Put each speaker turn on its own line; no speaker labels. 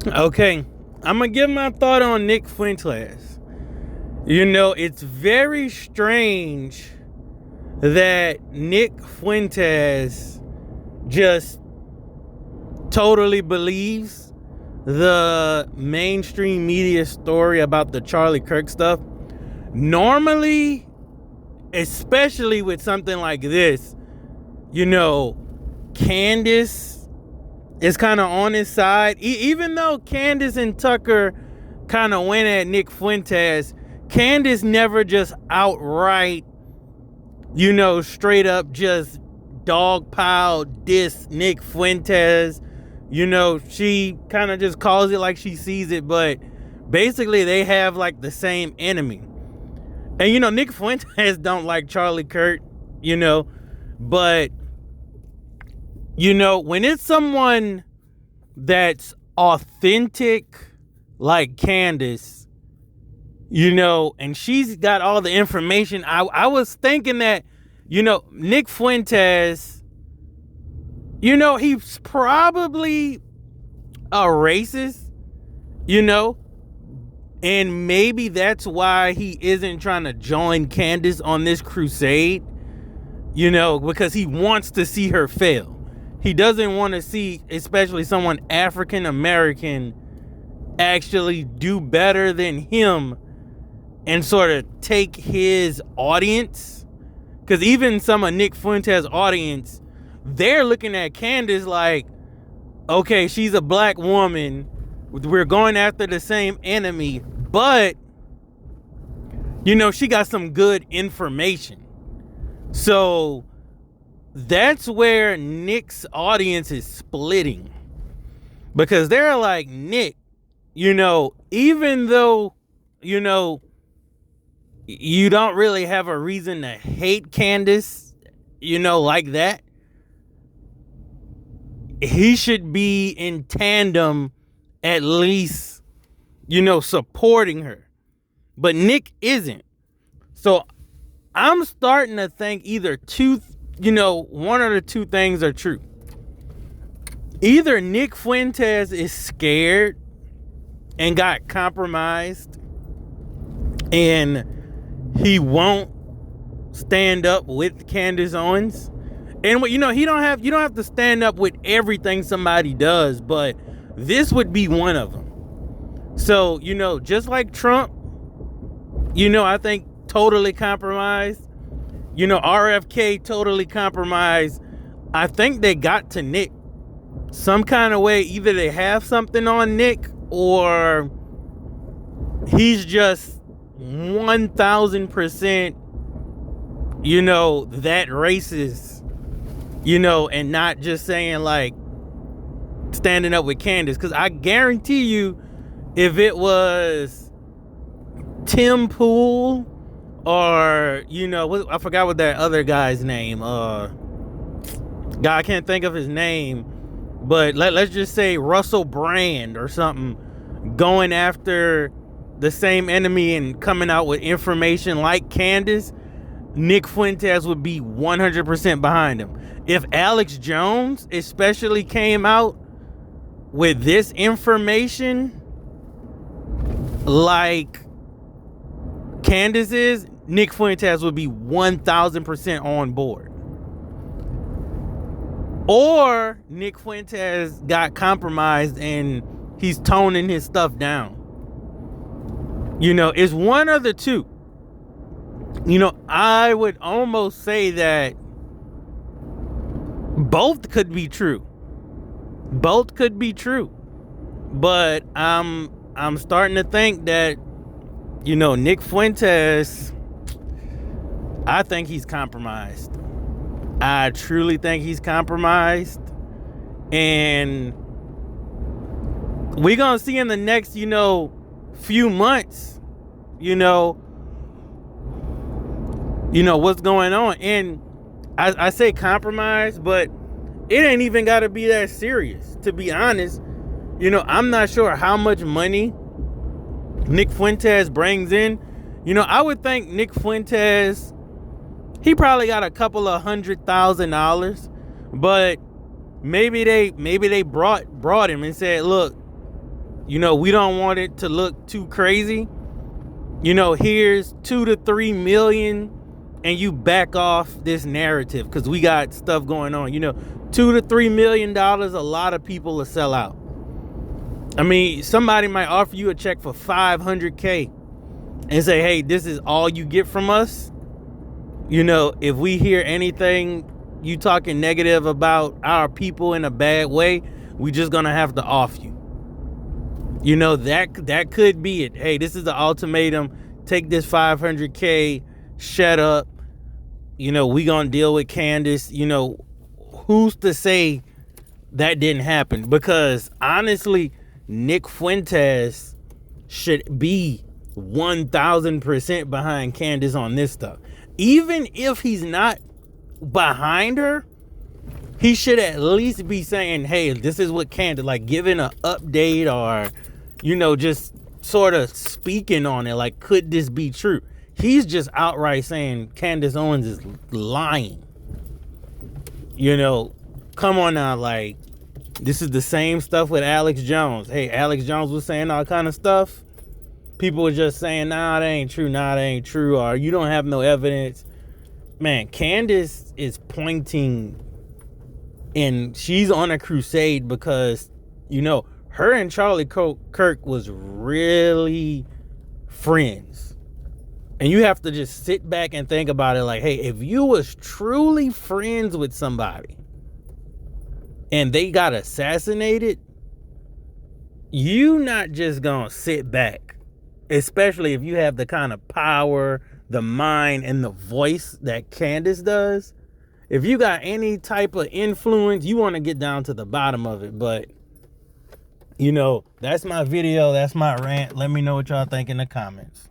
Okay, I'm gonna give my thought on Nick Fuentes. It's very strange that Nick Fuentes just totally believes the mainstream media story about the Charlie Kirk stuff. Normally, especially with something like this, Candace is kind of on his side. Even though Candace and Tucker kind of went at Nick Fuentes, Candace never just outright, straight up just dogpile diss Nick Fuentes. She kind of just calls it like she sees it, but basically they have like the same enemy. And Nick Fuentes don't like Charlie Kirk, but when it's someone that's authentic like Candace, and she's got all the information, I was thinking that, Nick Fuentes, he's probably a racist, and maybe that's why he isn't trying to join Candace on this crusade, because he wants to see her fail. He doesn't want to see, especially someone African American, actually do better than him and sort of take his audience. Because even some of Nick Fuentes' audience, they're looking at Candace like, okay, she's a black woman. We're going after the same enemy, but, she got some good information. So that's where Nick's audience is splitting. Because they're like, Nick, even though, you don't really have a reason to hate Candace, like that, he should be in tandem, at least, supporting her. But Nick isn't. So I'm starting to think either one of the two things are true. Either Nick Fuentes is scared and got compromised and he won't stand up with Candace Owens. And you don't have to stand up with everything somebody does, but this would be one of them. So, just like Trump, I think totally compromised. RFK totally compromised. I think they got to Nick some kind of way. Either they have something on Nick or he's just 1000%, that racist, and not just saying like standing up with Candace. Because I guarantee you, if it was Tim Pool or, I forgot what that other guy's name, God, I can't think of his name, but let's just say Russell Brand or something, going after the same enemy and coming out with information like Candace, Nick Fuentes would be 100% behind him. If Alex Jones especially came out with this information like Candace is, Nick Fuentes would be 1000% on board. Or Nick Fuentes got compromised and he's toning his stuff down. It's one of the two. I would almost say that both could be true. Both could be true. But I'm starting to think that, Nick Fuentes, I think he's compromised. I truly think he's compromised. And we're going to see in the next, few months, what's going on. And I say compromise, but it ain't even got to be that serious, to be honest. I'm not sure how much money Nick Fuentes brings in. I would think Nick Fuentes, he probably got a couple of $100,000, but maybe they brought him and said, look, You know, we don't want it to look too crazy. You know, here's 2 to 3 million and you back off this narrative because we got stuff going on. You know, $2 to $3 million, a lot of people will sell out. I mean, somebody might offer you a check for $500K and say, hey, this is all you get from us. You know, if we hear anything you talking negative about our people in a bad way, we just gonna have to off you. You know, that could be it. Hey, this is the ultimatum. Take this $500K, shut up. You know, we gonna deal with Candace. You know, who's to say that didn't happen? Because honestly, Nick Fuentes should be 1,000% behind Candace on this stuff. Even if he's not behind her, he should at least be saying, hey, this is what Candace, like giving an update or, you know, just sort of speaking on it. Like, could this be true? He's just outright saying Candace Owens is lying. You know, come on now, like, this is the same stuff with Alex Jones. Hey, Alex Jones was saying all kind of stuff. People were just saying, nah, that ain't true, nah, that ain't true, or you don't have no evidence. Man, Candace is pointing, and she's on a crusade because, you know, her and Charlie Kirk was really friends. And you have to just sit back and think about it like, hey, if you was truly friends with somebody and they got assassinated, you not just gonna sit back, especially if you have the kind of power, the mind, and the voice that Candace does. If you got any type of influence, you want to get down to the bottom of it. But, you know, that's my video. That's my rant. Let me know what y'all think in the comments.